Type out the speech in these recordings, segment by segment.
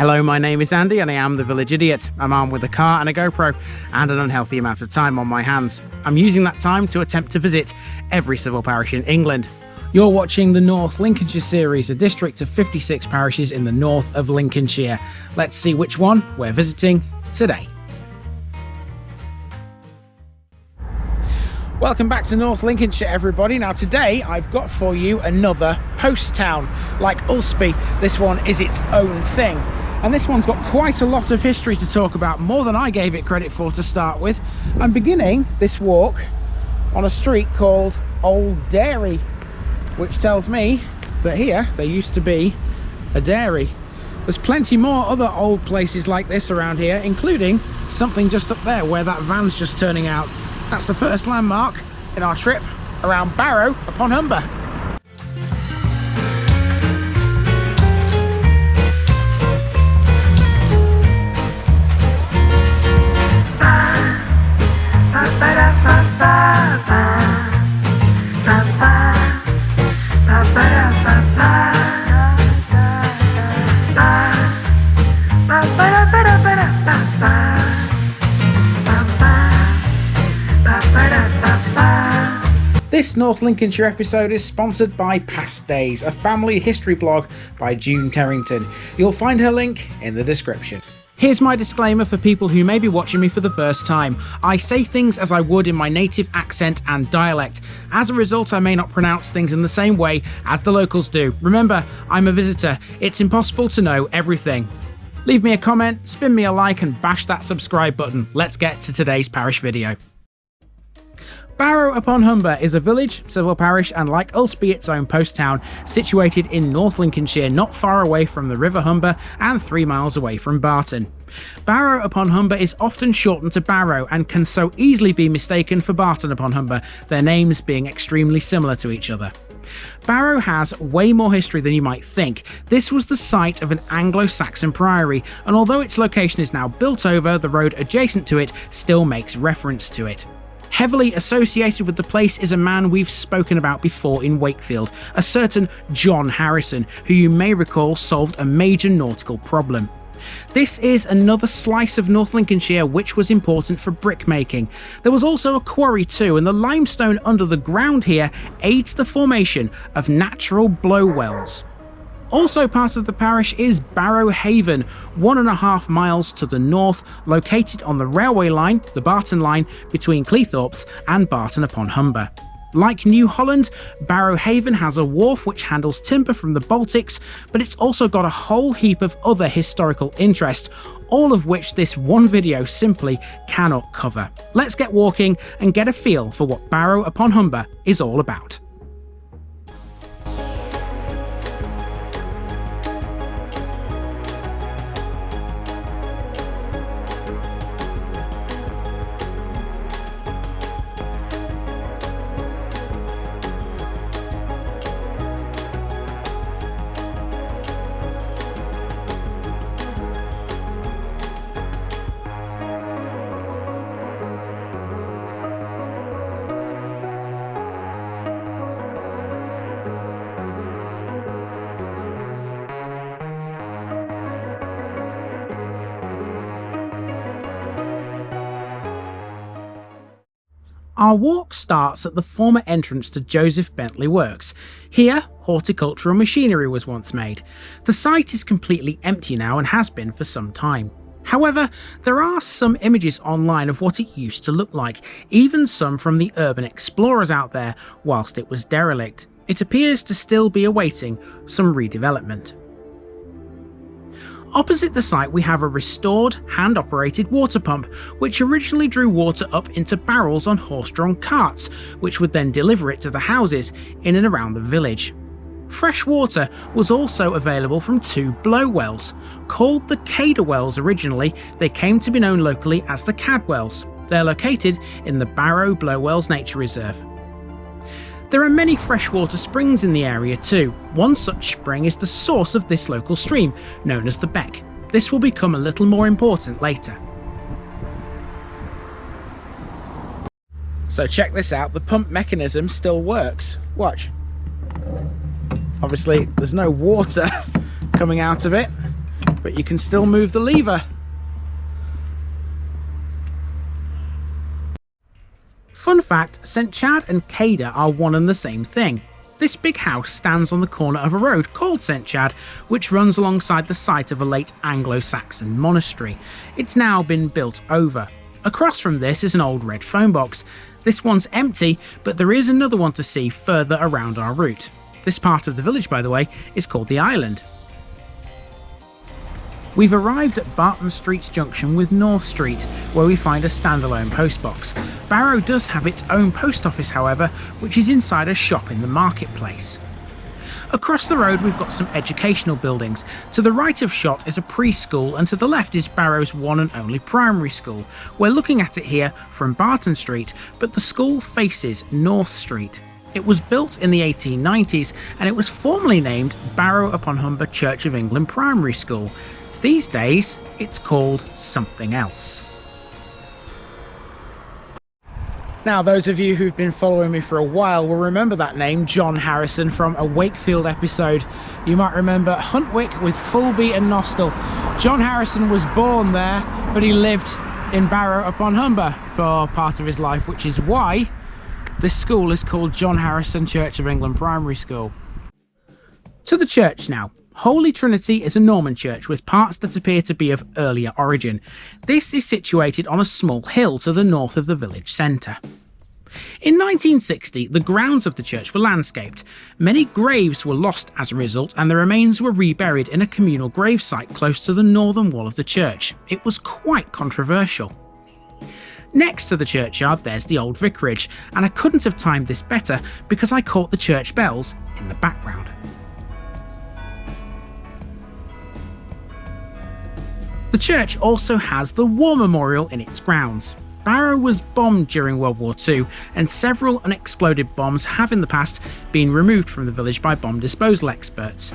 Hello, my name is Andy and I am the Village Idiot. I'm armed with a car and a GoPro and an unhealthy amount of time on my hands. I'm using that time to attempt to visit every civil parish in England. You're watching the North Lincolnshire series, a district of 56 parishes in the north of Lincolnshire. Let's see which one we're visiting today. Welcome back to North Lincolnshire, everybody. Now today I've got for you another post town. Like Ulceby, this one is its own thing. And this one's got quite a lot of history to talk about, more than I gave it credit for to start with. I'm beginning this walk on a street called Old Dairy, which tells me that here there used to be a dairy. There's plenty more other old places like this around here, including something just up there where that van's just turning out. That's the first landmark in our trip around Barrow upon Humber. This North Lincolnshire episode is sponsored by Past Days, a family history blog by June Terrington. You'll find her link in the description. Here's my disclaimer for people who may be watching me for the first time. I say things as I would in my native accent and dialect. As a result, I may not pronounce things in the same way as the locals do. Remember, I'm a visitor. It's impossible to know everything. Leave me a comment, spin me a like and bash that subscribe button. Let's get to today's parish video. Barrow upon Humber is a village, civil parish and like Ulceby its own post town, situated in North Lincolnshire, not far away from the River Humber and 3 miles away from Barton. Barrow upon Humber is often shortened to Barrow and can so easily be mistaken for Barton upon Humber, their names being extremely similar to each other. Barrow has way more history than you might think. This was the site of an Anglo Saxon priory, and although its location is now built over, the road adjacent to it still makes reference to it. Heavily associated with the place is a man we've spoken about before in Wakefield, a certain John Harrison, who you may recall solved a major nautical problem. This is another slice of North Lincolnshire which was important for brickmaking. There was also a quarry too, and the limestone under the ground here aids the formation of natural blowwells. Also part of the parish is Barrow Haven, 1.5 miles to the north, located on the railway line, the Barton line, between Cleethorpes and Barton upon Humber. Like New Holland, Barrow Haven has a wharf which handles timber from the Baltics, but it's also got a whole heap of other historical interest, all of which this one video simply cannot cover. Let's get walking and get a feel for what Barrow upon Humber is all about. Our walk starts at the former entrance to Joseph Bentley Works. Here, horticultural machinery was once made. The site is completely empty now and has been for some time. However, there are some images online of what it used to look like, even some from the urban explorers out there whilst it was derelict. It appears to still be awaiting some redevelopment. Opposite the site we have a restored, hand-operated water pump, which originally drew water up into barrels on horse-drawn carts, which would then deliver it to the houses in and around the village. Fresh water was also available from 2 blowwells. Called the Cader Wells originally, they came to be known locally as the Cadwells. They're located in the Barrow Blowwells Nature Reserve. There are many freshwater springs in the area too. One such spring is the source of this local stream, known as the Beck. This will become a little more important later. So check this out, the pump mechanism still works. Watch. Obviously there's no water coming out of it, but you can still move the lever. Fun fact, St Chad and Cader are one and the same thing. This big house stands on the corner of a road called St Chad, which runs alongside the site of a late Anglo Saxon monastery. It's now been built over. Across from this is an old red phone box. This one's empty, but there is another one to see further around our route. This part of the village, by the way, is called the Island. We've arrived at Barton Street's junction with North Street, where we find a standalone post box. Barrow does have its own post office, however, which is inside a shop in the marketplace. Across the road we've got some educational buildings. To the right of shot is a preschool, and to the left is Barrow's one and only primary school. We're looking at it here from Barton Street, but the school faces North Street. It was built in the 1890s, and it was formerly named Barrow upon Humber Church of England Primary School. These days, it's called something else. Now, those of you who've been following me for a while will remember that name, John Harrison, from a Wakefield episode. You might remember Huntwick with Fulby and Nostell. John Harrison was born there, but he lived in Barrow upon Humber for part of his life, which is why this school is called John Harrison Church of England Primary School. To the church now. Holy Trinity is a Norman church with parts that appear to be of earlier origin. This is situated on a small hill to the north of the village centre. In 1960, the grounds of the church were landscaped. Many graves were lost as a result, and the remains were reburied in a communal gravesite close to the northern wall of the church. It was quite controversial. Next to the churchyard there's the old vicarage, and I couldn't have timed this better because I caught the church bells in the background. The church also has the War Memorial in its grounds. Barrow was bombed during World War II, and several unexploded bombs have in the past been removed from the village by bomb disposal experts.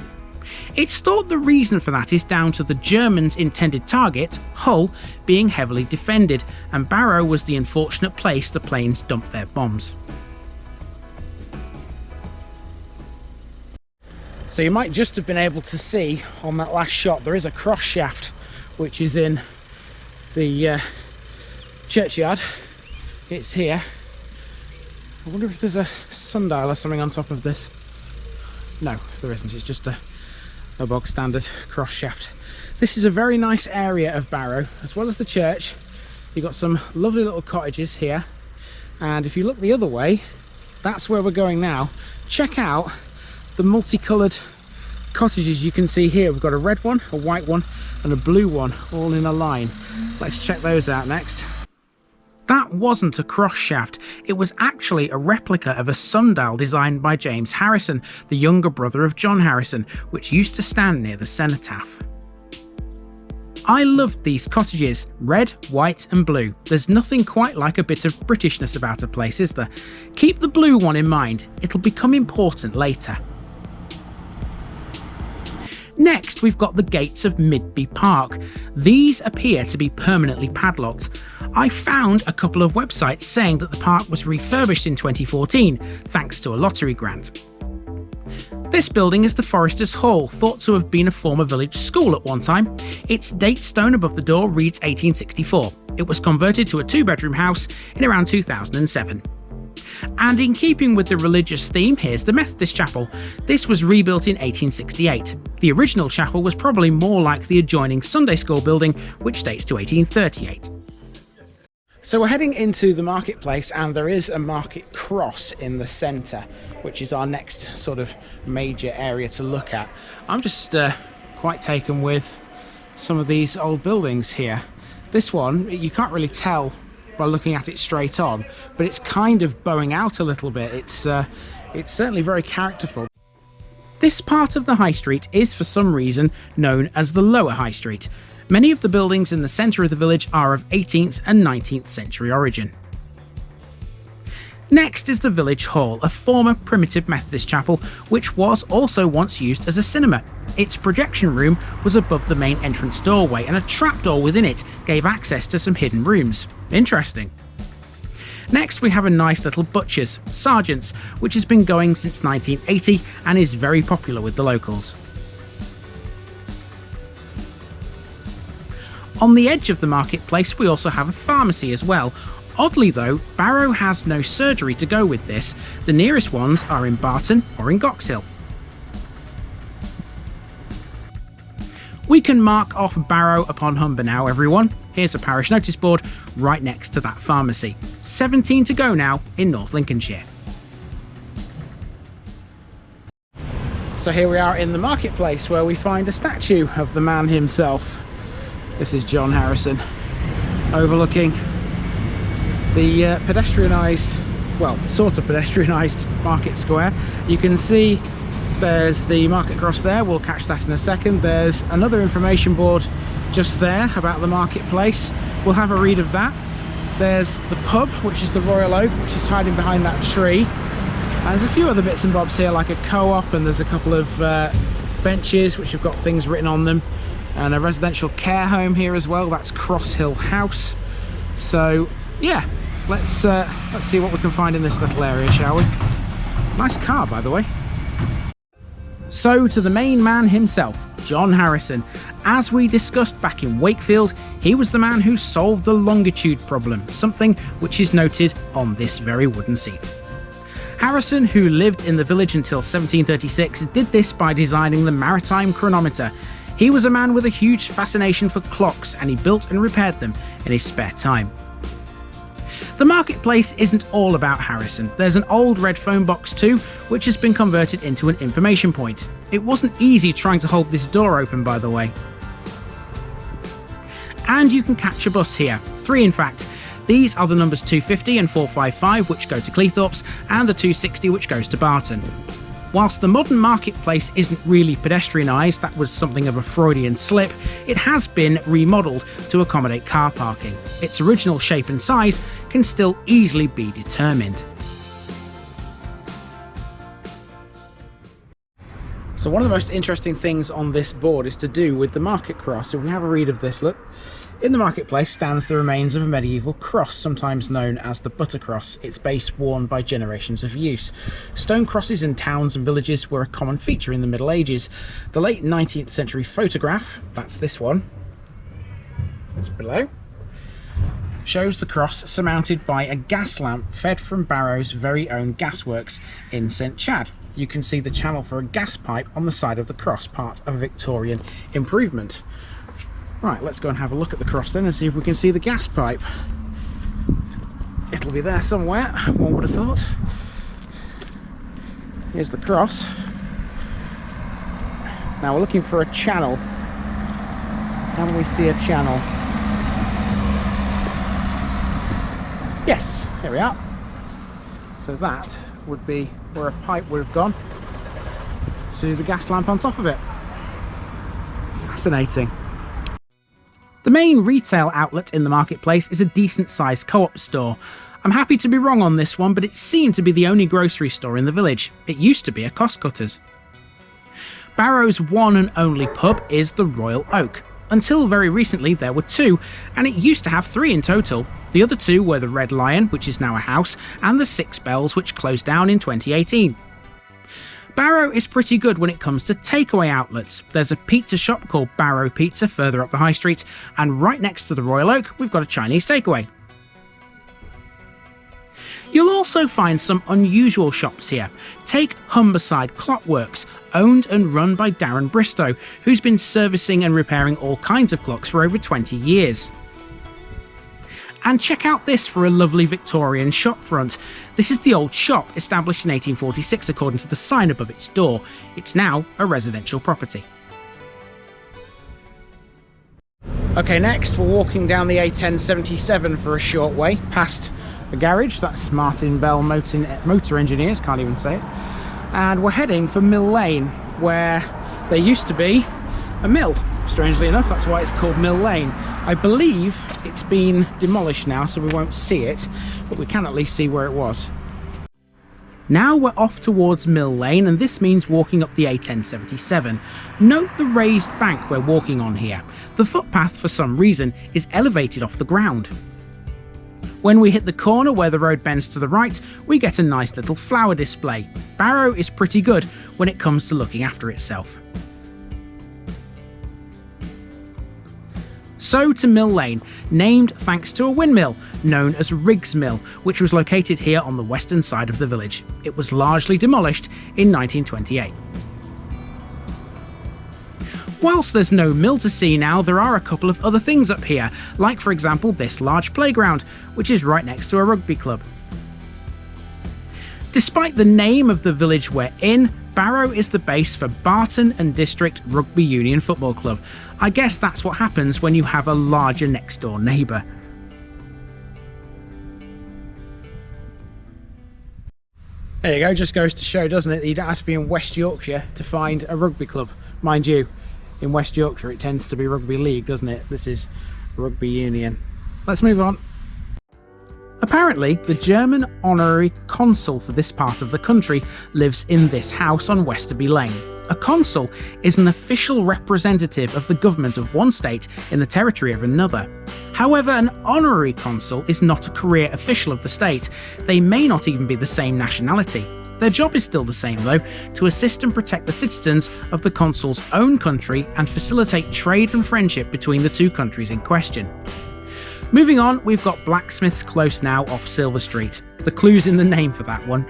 It's thought the reason for that is down to the Germans' intended target, Hull, being heavily defended, and Barrow was the unfortunate place the planes dumped their bombs. So you might just have been able to see on that last shot there is a cross shaft which is in the churchyard. It's here. I wonder if there's a sundial or something on top of this. No, there isn't. It's just a bog standard cross shaft. This is a very nice area of Barrow, as well as the church. You've got some lovely little cottages here, and if you look the other way, that's where we're going now. Check out the multicoloured cottages you can see here. We've got a red one, a white one, and a blue one, all in a line. Let's check those out next. That wasn't a cross shaft, it was actually a replica of a sundial designed by James Harrison, the younger brother of John Harrison, which used to stand near the cenotaph. I loved these cottages, red, white and blue. There's nothing quite like a bit of Britishness about a place, is there? Keep the blue one in mind, it'll become important later. Next, we've got the gates of Midby Park. These appear to be permanently padlocked. I found a couple of websites saying that the park was refurbished in 2014, thanks to a lottery grant. This building is the Foresters' Hall, thought to have been a former village school at one time. Its date stone above the door reads 1864. It was converted to a 2-bedroom house in around 2007. And in keeping with the religious theme, here's the Methodist Chapel. This was rebuilt in 1868. The original chapel was probably more like the adjoining Sunday School building, which dates to 1838. So we're heading into the marketplace, and there is a market cross in the centre, which is our next sort of major area to look at. I'm just quite taken with some of these old buildings here. This one, you can't really tell by looking at it straight on, but it's kind of bowing out a little bit. It's certainly very characterful. This part of the High Street is for some reason known as the Lower High Street. Many of the buildings in the centre of the village are of 18th and 19th century origin. Next is the Village Hall, a former primitive Methodist chapel which was also once used as a cinema. Its projection room was above the main entrance doorway, and a trapdoor within it gave access to some hidden rooms. Interesting. Next we have a nice little butcher's, Sergeant's, which has been going since 1980 and is very popular with the locals. On the edge of the marketplace we also have a pharmacy as well. Oddly though, Barrow has no surgery to go with this. The nearest ones are in Barton or in Goxhill. We can mark off Barrow upon Humber now, everyone. Here's a parish notice board right next to that pharmacy. 17 to go now in North Lincolnshire. So here we are in the marketplace where we find a statue of the man himself. This is John Harrison, overlooking the pedestrianised, well, sort of pedestrianised market square. You can see there's the market cross there, we'll catch that in a second. There's another information board just there about the marketplace. We'll have a read of that. There's the pub, which is the Royal Oak, which is hiding behind that tree. And there's a few other bits and bobs here, like a co-op, and there's a couple of benches which have got things written on them, and a residential care home here as well. That's Cross Hill House. So yeah, let's see what we can find in this little area, shall we? Nice car, by the way. So to the main man himself, John Harrison. As we discussed back in Wakefield, he was the man who solved the longitude problem, something which is noted on this very wooden seat. Harrison, who lived in the village until 1736, did this by designing the maritime chronometer. He was a man with a huge fascination for clocks, and he built and repaired them in his spare time. The marketplace isn't all about Harrison. There's an old red phone box too, which has been converted into an information point. It wasn't easy trying to hold this door open, by the way. And you can catch a bus here, 3 in fact. These are the numbers 250 and 455, which go to Cleethorpes, and the 260, which goes to Barton. Whilst the modern marketplace isn't really pedestrianised, that was something of a Freudian slip, it has been remodelled to accommodate car parking. Its original shape and size can still easily be determined. So one of the most interesting things on this board is to do with the market cross. If we have a read of this, look. In the marketplace stands the remains of a medieval cross, sometimes known as the butter cross, its base worn by generations of use. Stone crosses in towns and villages were a common feature in the Middle Ages. The late 19th century photograph, that's this one, it's below, shows the cross surmounted by a gas lamp fed from Barrow's very own gasworks in St Chad. You can see the channel for a gas pipe on the side of the cross, part of a Victorian improvement. Right, let's go and have a look at the cross then and see if we can see the gas pipe. It'll be there somewhere, one would have thought. Here's the cross. Now we're looking for a channel. How do we see a channel? Yes, here we are. So that would be where a pipe would have gone to the gas lamp on top of it. Fascinating. The main retail outlet in the marketplace is a decent sized co-op store. I'm happy to be wrong on this one, but it seemed to be the only grocery store in the village. It used to be a cost cutters. Barrow's one and only pub is the Royal Oak. Until very recently there were 2, and it used to have 3 in total. The other 2 were the Red Lion, which is now a house, and the Six Bells, which closed down in 2018. Barrow is pretty good when it comes to takeaway outlets. There's a pizza shop called Barrow Pizza further up the high street, and right next to the Royal Oak we've got a Chinese takeaway. You'll also find some unusual shops here. Take Humberside Clockworks, owned and run by Darren Bristow, who's been servicing and repairing all kinds of clocks for over 20 years. And check out this for a lovely Victorian shop front. This is the old shop, established in 1846 according to the sign above its door. It's now a residential property. Okay, next we're walking down the A1077 for a short way, past a garage, that's Martin Bell Motor Engineers, can't even say it. And we're heading for Mill Lane, where there used to be a mill. Strangely enough, that's why it's called Mill Lane. I believe it's been demolished now, so we won't see it, but we can at least see where it was. Now we're off towards Mill Lane, and this means walking up the A1077. Note the raised bank we're walking on here. The footpath, for some reason, is elevated off the ground. When we hit the corner where the road bends to the right, we get a nice little flower display. Barrow is pretty good when it comes to looking after itself. So to Mill Lane, named thanks to a windmill known as Riggs Mill, which was located here on the western side of the village. It was largely demolished in 1928. Whilst there's no mill to see now, there are a couple of other things up here, like for example this large playground, which is right next to a rugby club. Despite the name of the village we're in, Barrow is the base for Barton and District Rugby Union Football Club. I guess that's what happens when you have a larger next door neighbour. There you go, just goes to show, doesn't it, that you don't have to be in West Yorkshire to find a rugby club. Mind you, in West Yorkshire it tends to be rugby league, doesn't it? This is rugby union. Let's move on. Apparently, the German honorary consul for this part of the country lives in this house on Westerby Lane. A consul is an official representative of the government of one state in the territory of another. However, an honorary consul is not a career official of the state. They may not even be the same nationality. Their job is still the same though, to assist and protect the citizens of the consul's own country and facilitate trade and friendship between the two countries in question. Moving on, we've got Blacksmith's Close now off Silver Street. The clue's in the name for that one.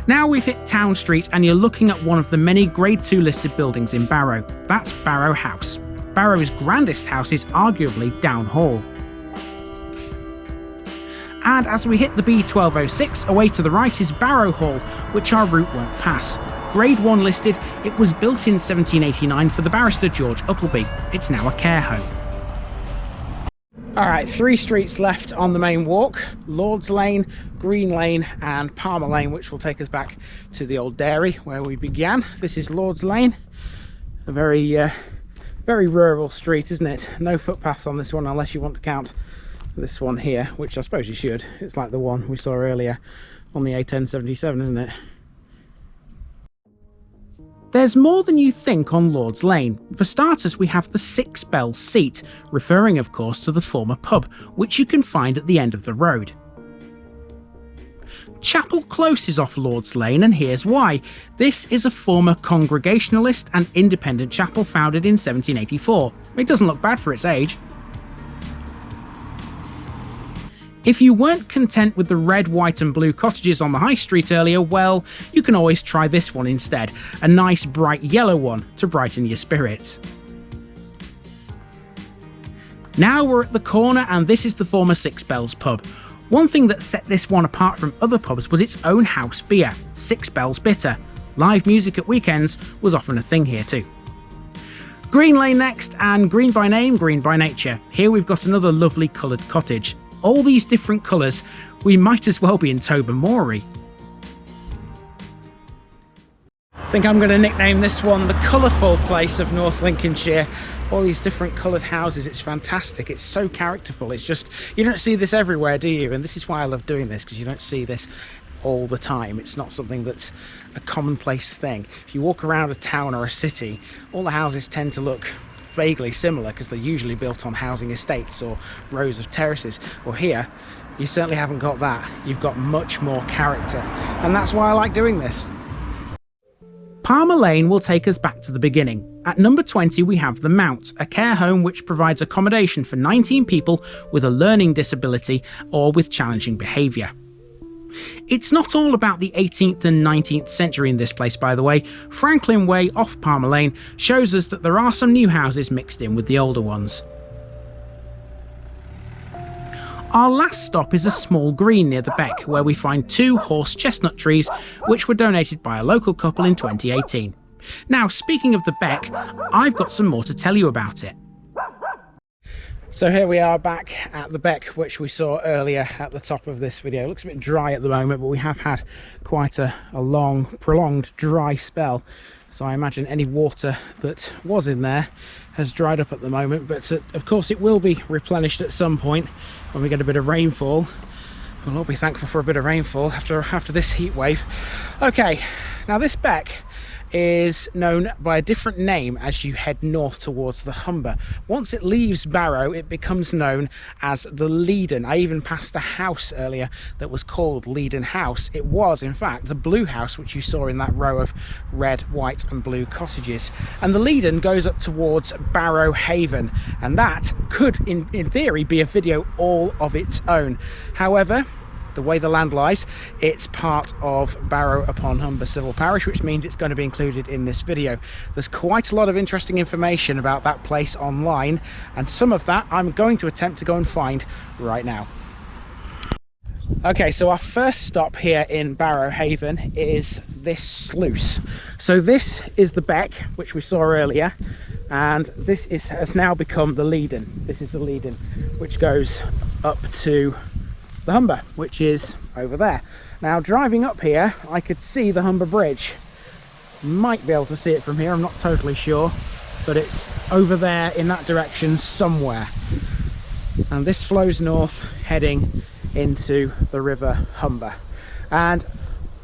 Now we've hit Town Street and you're looking at one of the many Grade 2 listed buildings in Barrow. That's Barrow House. Barrow's grandest house is arguably Down Hall. And as we hit the B1206, away to the right is Barrow Hall, which our route won't pass. Grade 1 listed, it was built in 1789 for the barrister George Ulceby. It's now a care home. Alright, 3 streets left on the main walk: Lord's Lane, Green Lane and Palmer Lane, which will take us back to the old dairy where we began. This is Lord's Lane, a very rural street, isn't it? No footpaths on this one unless you want to count this one here, which I suppose you should. It's like the one we saw earlier on the A1077, isn't it? There's more than you think on Lord's Lane. For starters, we have the Six Bells Seat, referring of course to the former pub, which you can find at the end of the road. Chapel Close is off Lord's Lane, and here's why. This is a former Congregationalist and independent chapel founded in 1784. It doesn't look bad for its age. If you weren't content with the red, white and blue cottages on the high street earlier, well, you can always try this one instead, a nice bright yellow one to brighten your spirits. Now we're at the corner and this is the former Six Bells pub. One thing that set this one apart from other pubs was its own house beer, Six Bells Bitter. Live music at weekends was often a thing here too. Green Lane next, and green by name, green by nature. Here we've got another lovely coloured cottage. All these different colours, we might as well be in Tobermory. I think I'm going to nickname this one the colourful place of North Lincolnshire. All these different coloured houses, it's fantastic, it's so characterful. It's just, you don't see this everywhere, do you? And this is why I love doing this, because you don't see this all the time. It's not something that's a commonplace thing. If you walk around a town or a city, all the houses tend to look vaguely similar because they're usually built on housing estates or rows of terraces. Well, here you certainly haven't got that. You've got much more character, and that's why I like doing this. Palmer Lane will take us back to the beginning. At number 20 we have the Mount, a care home which provides accommodation for 19 people with a learning disability or with challenging behaviour. It's not all about the 18th and 19th century in this place, by the way. Franklin Way off Palmer Lane shows us that there are some new houses mixed in with the older ones. Our last stop is a small green near the beck, where we find 2 horse chestnut trees which were donated by a local couple in 2018. Now, speaking of the beck, I've got some more to tell you about it. So here we are back at the beck, which we saw earlier at the top of this video. It looks a bit dry at the moment, but we have had quite a long, prolonged dry spell. So I imagine any water that was in there has dried up at the moment, but of course it will be replenished at some point when we get a bit of rainfall. We'll all be thankful for a bit of rainfall after this heat wave. Okay, now this beck is known by a different name as you head north towards the Humber. Once it leaves Barrow, it becomes known as the Leeden. I even passed a house earlier that was called Leeden House. It was, in fact, the blue house which you saw in that row of red, white and blue cottages. And the Leeden goes up towards Barrow Haven, and that could, in theory, be a video all of its own. However, the way the land lies, it's part of Barrow upon Humber civil parish, which means it's going to be included in this video. There's quite a lot of interesting information about that place online, and some of that I'm going to attempt to go and find right now. Okay, so our first stop here in Barrow Haven is this sluice. So this is the beck which we saw earlier, and this has now become the Leeden. This is the Leeden, which goes up to the Humber, which is over there. Now, driving up here, I could see the Humber Bridge. Might be able to see it from here, I'm not totally sure, but it's over there in that direction somewhere. And this flows north, heading into the River Humber. And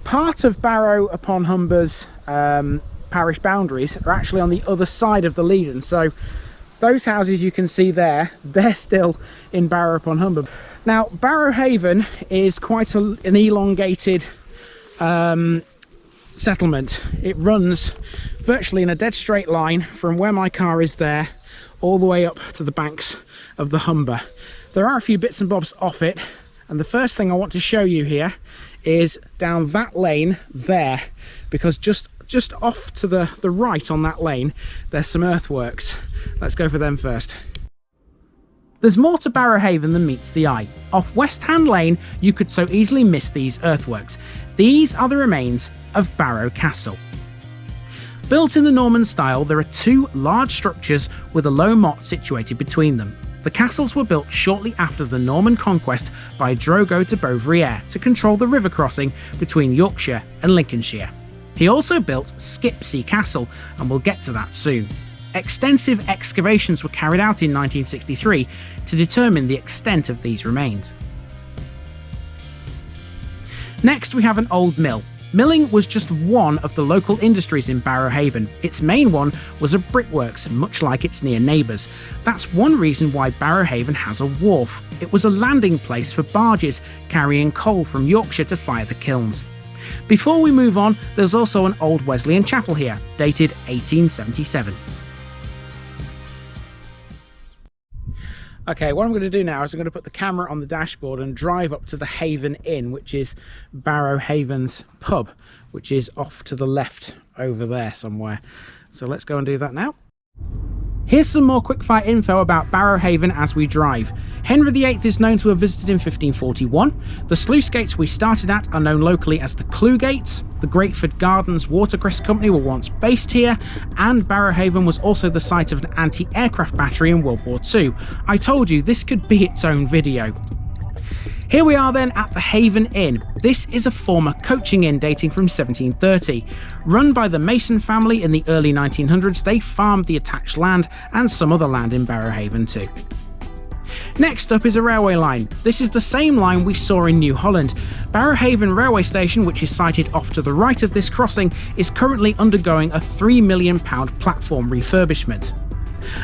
part of Barrow upon Humber's parish boundaries are actually on the other side of the Leeden. So those houses you can see there, they're still in Barrow upon Humber. Now, Barrow Haven is quite an elongated settlement. It runs virtually in a dead straight line from where my car is there all the way up to the banks of the Humber. There are a few bits and bobs off it, and the first thing I want to show you here is down that lane there, because just off to the right on that lane there's some earthworks. Let's go for them first. There's more to Barrow Haven than meets the eye. Off West Hand Lane, you could so easily miss these earthworks. These are the remains of Barrow Castle. Built in the Norman style, there are two large structures with a low motte situated between them. The castles were built shortly after the Norman conquest by Drogo de Beauvoir to control the river crossing between Yorkshire and Lincolnshire. He also built Skipsea Castle, and we'll get to that soon. Extensive excavations were carried out in 1963 to determine the extent of these remains. Next, we have an old mill. Milling was just one of the local industries in Barrow Haven. Its main one was a brickworks, much like its near neighbours. That's one reason why Barrow Haven has a wharf. It was a landing place for barges carrying coal from Yorkshire to fire the kilns. Before we move on, there's also an old Wesleyan chapel here, dated 1877. Okay, what I'm going to do now is I'm going to put the camera on the dashboard and drive up to the Haven Inn, which is Barrow Haven's pub, which is off to the left over there somewhere. So let's go and do that now. Here's some more quickfire info about Barrow Haven as we drive. Henry VIII is known to have visited in 1541. The sluice gates we started at are known locally as the Clue Gates. The Grateford Gardens Watercress Company were once based here, and Barrow Haven was also the site of an anti-aircraft battery in World War II. I told you this could be its own video. Here we are then at the Haven Inn. This is a former coaching inn dating from 1730. Run by the Mason family in the early 1900s, they farmed the attached land and some other land in Barrow Haven too. Next up is a railway line. This is the same line we saw in New Holland. Barrow Haven railway station, which is sited off to the right of this crossing, is currently undergoing a £3 million platform refurbishment.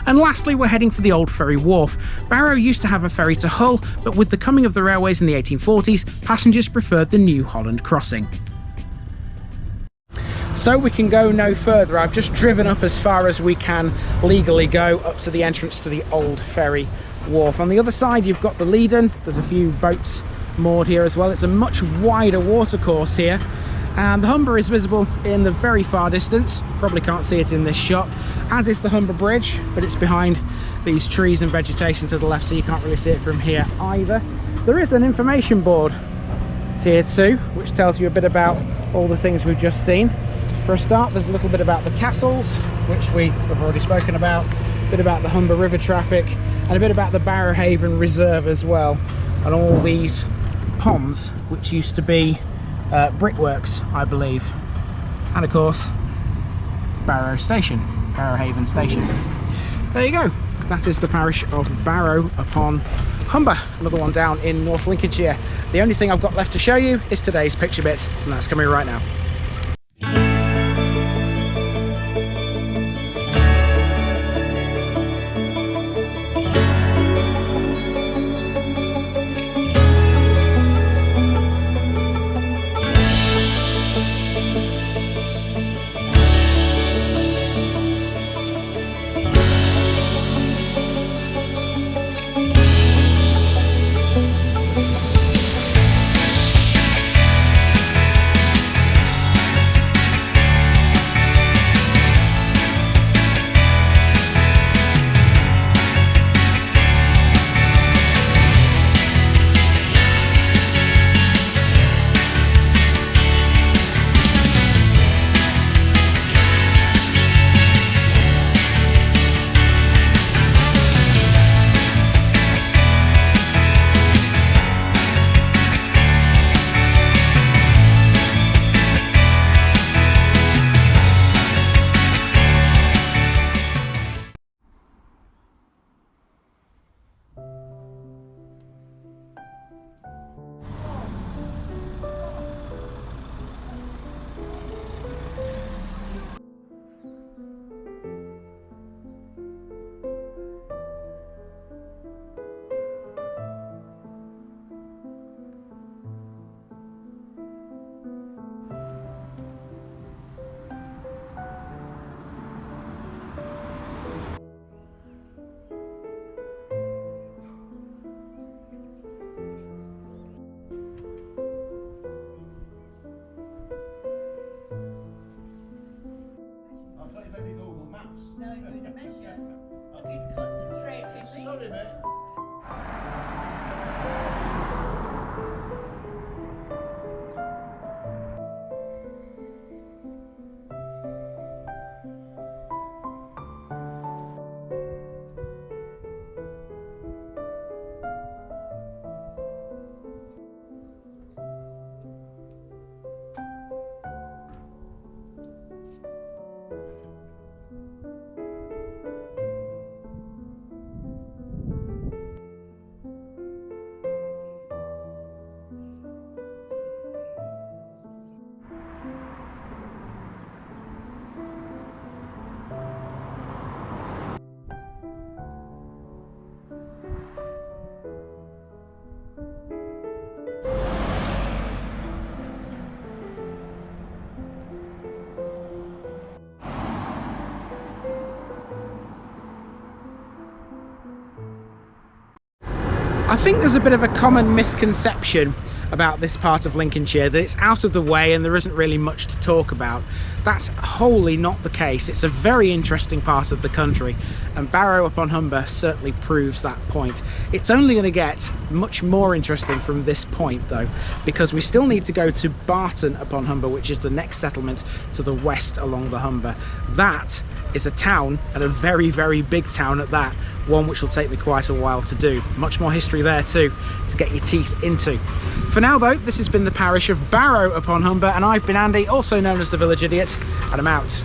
And lastly, we're heading for the old ferry wharf. Barrow used to have a ferry to Hull, but with the coming of the railways in the 1840s, passengers preferred the New Holland crossing. So we can go no further. I've just driven up as far as we can legally go, up to the entrance to the old ferry wharf. On the other side you've got the Leeden. There's a few boats moored here as well. It's a much wider watercourse here, and the Humber is visible in the very far distance. Probably can't see it in this shot, as is the Humber Bridge, but it's behind these trees and vegetation to the left, so you can't really see it from here either. There is an information board here too, which tells you a bit about all the things we've just seen. For a start, there's a little bit about the castles, which we have already spoken about, a bit about the Humber River traffic, and a bit about the Barrow Haven Reserve as well, and all these ponds, which used to be brickworks, I believe, and of course Barrow Station, Barrow Haven Station. There you go, that is the parish of Barrow upon Humber, another one down in North Lincolnshire. The only thing I've got left to show you is today's picture bit, and that's coming right now. He's concentrating. Sorry, mate. I think there's a bit of a common misconception about this part of Lincolnshire, that it's out of the way and there isn't really much to talk about. That's wholly not the case. It's a very interesting part of the country, and Barrow upon Humber certainly proves that point. It's only going to get much more interesting from this point though, because we still need to go to Barton upon Humber, which is the next settlement to the west along the Humber. That is a town, and a very, very big town at that, one which will take me quite a while to do. Much more history there too to get your teeth into. For now though, this has been the parish of Barrow upon Humber, and I've been Andy, also known as the Village Idiot, and I'm out.